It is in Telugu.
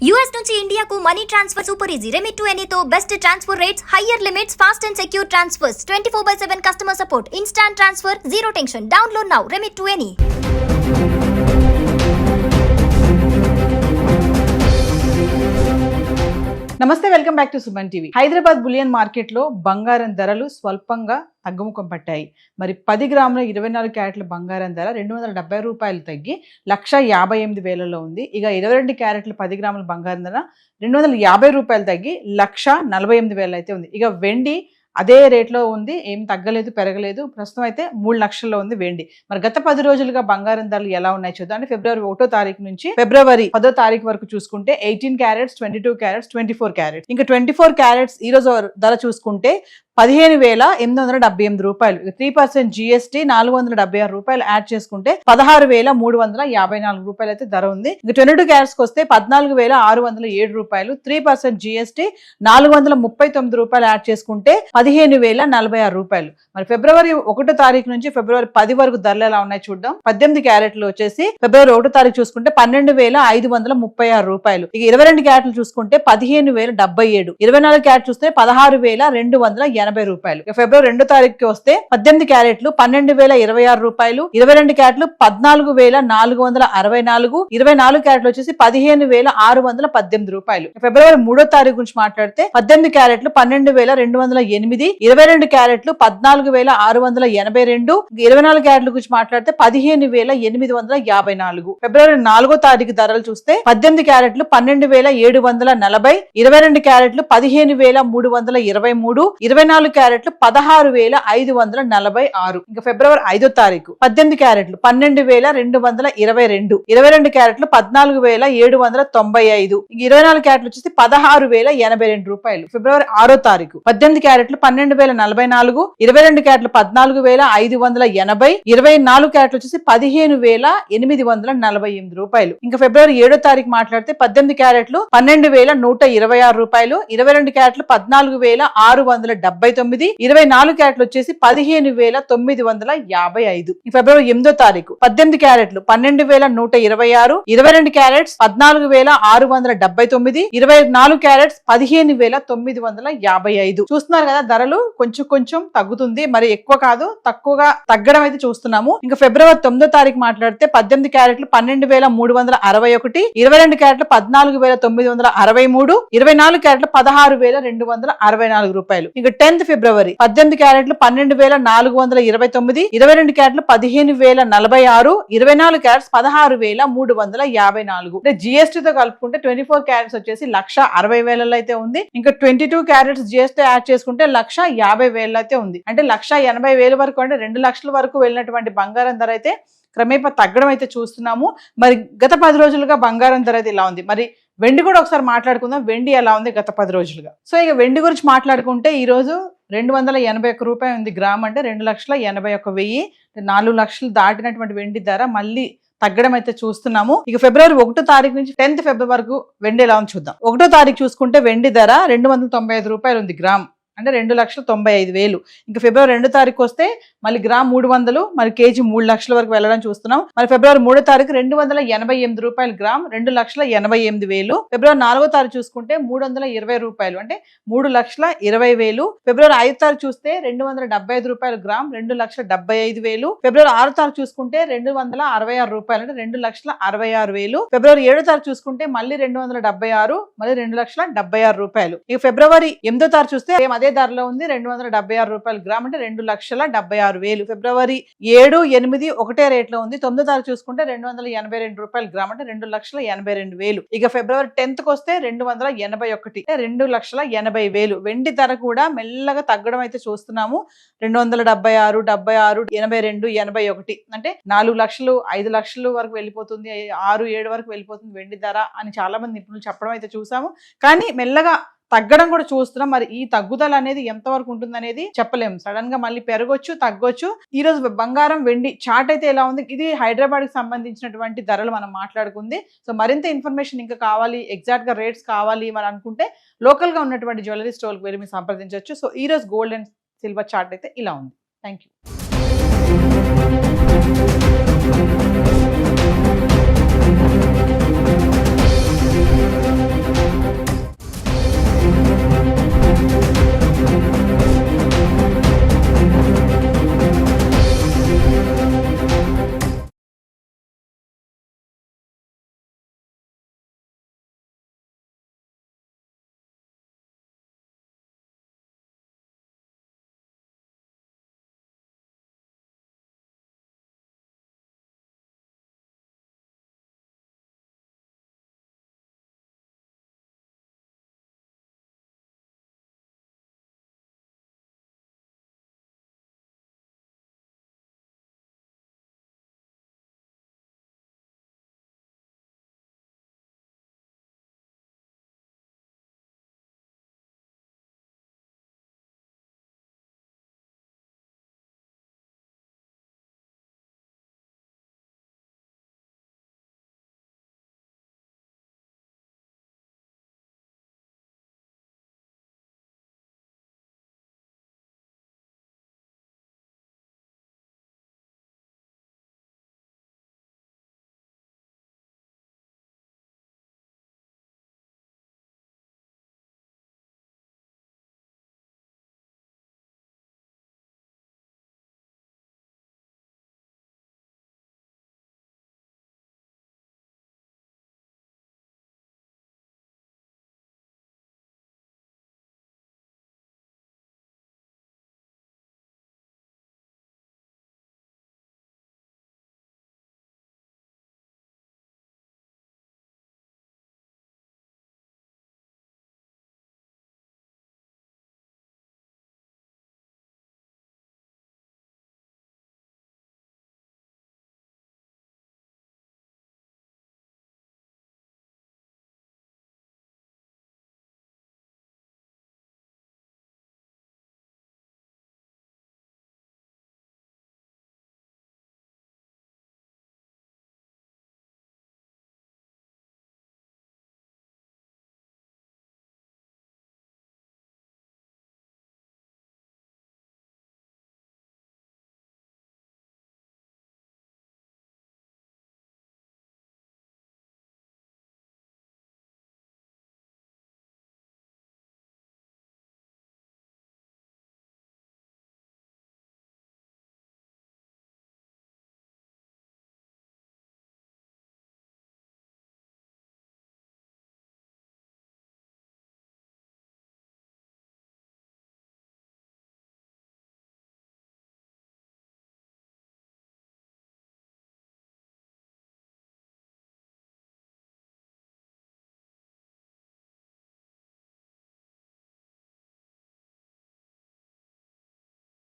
US నుంచి ఇండియాకు money transfer super easy. Remit to ఎనీతో best transfer rates, higher limits, fast and secure transfers, 24/7 customer support, instant transfer, zero tension. Download now remit to any. నమస్తే, welcome back to Suman TV. Hyderabad bullion market లో బంగారం ధరలు స్వల్పంగా తగ్గుముఖం పట్టాయి. మరి 10 గ్రాముల 24 క్యారెట్ల బంగారం ధర 270 రూపాయలు తగ్గి 1,58,000లో ఉంది. ఇక 22 క్యారెట్ల 10 గ్రాముల బంగారం ధర 250 రూపాయలు తగ్గి 1,48,000 అయితే ఉంది. ఇక వెండి అదే రేట్లో ఉంది, ఏం తగ్గలేదు పెరగలేదు. ప్రస్తుతం అయితే 3 లక్షల్లో ఉంది వెండి. మరి గత 10 రోజులుగా బంగారం ధరలు ఎలా ఉన్నాయి చూద్దాం. అంటే ఫిబ్రవరి 1వ తారీఖు నుంచి ఫిబ్రవరి 10వ తారీఖు వరకు చూసుకుంటే 18 క్యారెట్స్, 22 క్యారెట్స్, 24 క్యారెట్స్. ఇంకా 24 క్యారెట్స్ ఈ రోజు ధర చూసుకుంటే 15,878 రూపాయలు. 3% GST 476 రూపాయలు యాడ్ చేసుకుంటే 16,354 రూపాయలు అయితే ధర ఉంది. ఇంకా 22 క్యారెట్స్ వస్తే 14,607 రూపాయలు. 3% GST 439 రూపాయలు యాడ్ చేసుకుంటే 15,046 రూపాయలు. మరి ఫిబ్రవరి 1వ తారీఖు నుంచి ఫిబ్రవరి 10 వరకు ధరలు ఎలా ఉన్నాయి చూద్దాం. 18 క్యారెట్లు వచ్చేసి ఫిబ్రవరి 1వ తారీఖు చూసుకుంటే 12,536 రూపాయలు. ఇక 22 క్యారెట్లు చూసుకుంటే 15,077. 24 క్యారెట్ చూస్తే 16,280 రూపాయలు. ఫిబ్రవరి 2వ తారీఖుకి వస్తే 18 క్యారెట్లు 12,026 రూపాయలు. 22 క్యారెట్లు 14,464. 24 క్యారెట్లు వచ్చేసి 15,618 రూపాయలు. ఫిబ్రవరి 3వ తారీఖు గురించి మాట్లాడితే 18 క్యారెట్లు 12,208. 22 క్యారెట్లు 14,682. 24 క్యారెట్ల గురించి మాట్లాడితే 15,854. ఫిబ్రవరి 4వ తారీఖు ధరలు చూస్తే 18 క్యారెట్లు 12,740. 22 క్యారెట్లు 15,323. 24 క్యారెట్లు 16,546. ఇంకా ఫిబ్రవరి 5వ తారీఖు 18 క్యారెట్లు 12,222. 22 క్యారెట్లు 14,795. 24 క్యారెట్లు వచ్చేసి 16,082 రూపాయలు. ఫిబ్రవరి 6వ తారీఖు 18 క్యారెట్లు 12,044. 22 క్యారెట్లు 14,580. 24 క్యారెట్లు వచ్చేసి 15,848 రూపాయలు. ఇంకా ఫిబ్రవరి 7వ తారీఖు మాట్లాడితే 18 క్యారెట్లు 12,126 రూపాయలు. 22 క్యారెట్లు 14,679. 24 క్యారెట్లు వచ్చేసి 15,955. ఫిబ్రవరి 8వ తారీఖు 18 క్యారెట్లు 12,126. 22 క్యారెట్స్ 14,679. 24 క్యారెట్స్ 15,955. చూస్తున్నారు కదా, ధరలు కొంచెం తగ్గుతుంది, మరి ఎక్కువ కాదు, తక్కువగా తగ్గడం అయితే చూస్తున్నాము. ఇంకా ఫిబ్రవరి 9వ తారీఖు మాట్లాడితే 18 క్యారెట్లు 12,361. 22 క్యారెట్లు 14,963. 24 క్యారెట్లు 16,264 రూపాయలు. ఇంకా 10th ఫిబ్రవరి 18 క్యారెట్లు 12,429. 22 క్యారెట్లు 15,046. 24 క్యారెట్స్ 16,354. అంటే GST తో కలుపుకుంటే 24 క్యారెట్స్ వచ్చేసి 1,60,000 అయితే ఉంది. ఇంకా 22 క్యారెట్స్ GST యాడ్ చేసుకుంటే 1,50,000 అయితే ఉంది. అంటే 1,80,000 వరకు, అంటే 2 లక్షల వరకు వెళ్ళినటువంటి బంగారం ధర అయితే క్రమేపా తగ్గడం అయితే చూస్తున్నాము. మరి గత 10 రోజులుగా బంగారం ధర అయితే ఇలా ఉంది. మరి వెండి కూడా ఒకసారి మాట్లాడుకుందాం. వెండి ఎలా ఉంది గత 10 రోజులుగా. సో ఇక వెండి గురించి మాట్లాడుకుంటే ఈ రోజు 281 రూపాయలు ఉంది గ్రామ్. అంటే 2,81,000. 4 లక్షలు దాటినటువంటి వెండి ధర మళ్ళీ తగ్గడం అయితే చూస్తున్నాము. ఇక ఫిబ్రవరి 1వ తారీఖు నుంచి 10th ఫిబ్రవరి వరకు వెండి ఎలా ఉంది చూద్దాం. 1వ తారీఖు చూసుకుంటే వెండి ధర 295 రూపాయలు ఉంది గ్రామ్. అంటే 2,95,000. ఇంకా ఫిబ్రవరి 2వ తారీఖు వస్తే మళ్ళీ గ్రామ్ 300, మరి కేజీ 3 లక్షల వరకు వెళ్ళడం చూస్తున్నాం. మరి ఫిబ్రవరి 3వ తారీఖు 288 రూపాయలు గ్రామ్, 2,88,000. ఫిబ్రవరి 4వ తారీఖు చూసుకుంటే 320 రూపాయలు, అంటే 3,20,000. ఫిబ్రవరి 5వ తారీఖు చూస్తే 275 రూపాయలు గ్రామ్, 2,75,000. ఫిబ్రవరి 6వ తారీఖు చూసుకుంటే 266 రూపాయలు, అంటే 2,66,000. ఫిబ్రవరి 7వ తారీఖు చూసుకుంటే మళ్ళీ 276, మళ్ళీ 2,76,000 రూపాయలు. ఇక ఫిబ్రవరి 8వ తారీఖు చూస్తే అదే ధరలో ఉంది, 276 రూపాయలు గ్రామ్, అంటే 2,76,000. ఫిబ్రవరి 7, 8 ఒకటే రేట్ లో ఉంది. 9వ తారీఖు చూసుకుంటే 282 రూపాయలు గ్రామ్, అంటే 2,82,000. ఇక ఫిబ్రవరి 10th వస్తే 281, 2,80,000. వెండి ధర కూడా మెల్లగా తగ్గడం అయితే చూస్తున్నాము. 276, 76, 82, 81, అంటే 4 లక్షలు 5 లక్షలు వరకు వెళ్ళిపోతుంది, 6, 7 వరకు వెళ్ళిపోతుంది వెండి ధర అని చాలా మంది నిపుణులు చెప్పడం అయితే చూసాము. కానీ మెల్లగా తగ్గడం కూడా చూస్తున్నాం. మరి ఈ తగ్గుదల అనేది ఎంతవరకు ఉంటుంది అనేది చెప్పలేము. సడన్ గా మళ్ళీ పెరగొచ్చు, తగ్గొచ్చు. ఈ రోజు బంగారం వెండి చార్ట్ అయితే ఎలా ఉంది? ఇది హైదరాబాద్ కి సంబంధించినటువంటి ధరలు మనం మాట్లాడుకుంది. సో మరింత ఇన్ఫర్మేషన్ ఇంకా కావాలి, ఎగ్జాక్ట్ గా రేట్స్ కావాలి మరి అనుకుంటే లోకల్ గా ఉన్నటువంటి జ్యువెలరీ స్టోర్ కి వెళ్ళి మీరు సంప్రదించవచ్చు. సో ఈ రోజు గోల్డ్ అండ్ సిల్వర్ చార్ట్ అయితే ఇలా ఉంది. Thank you.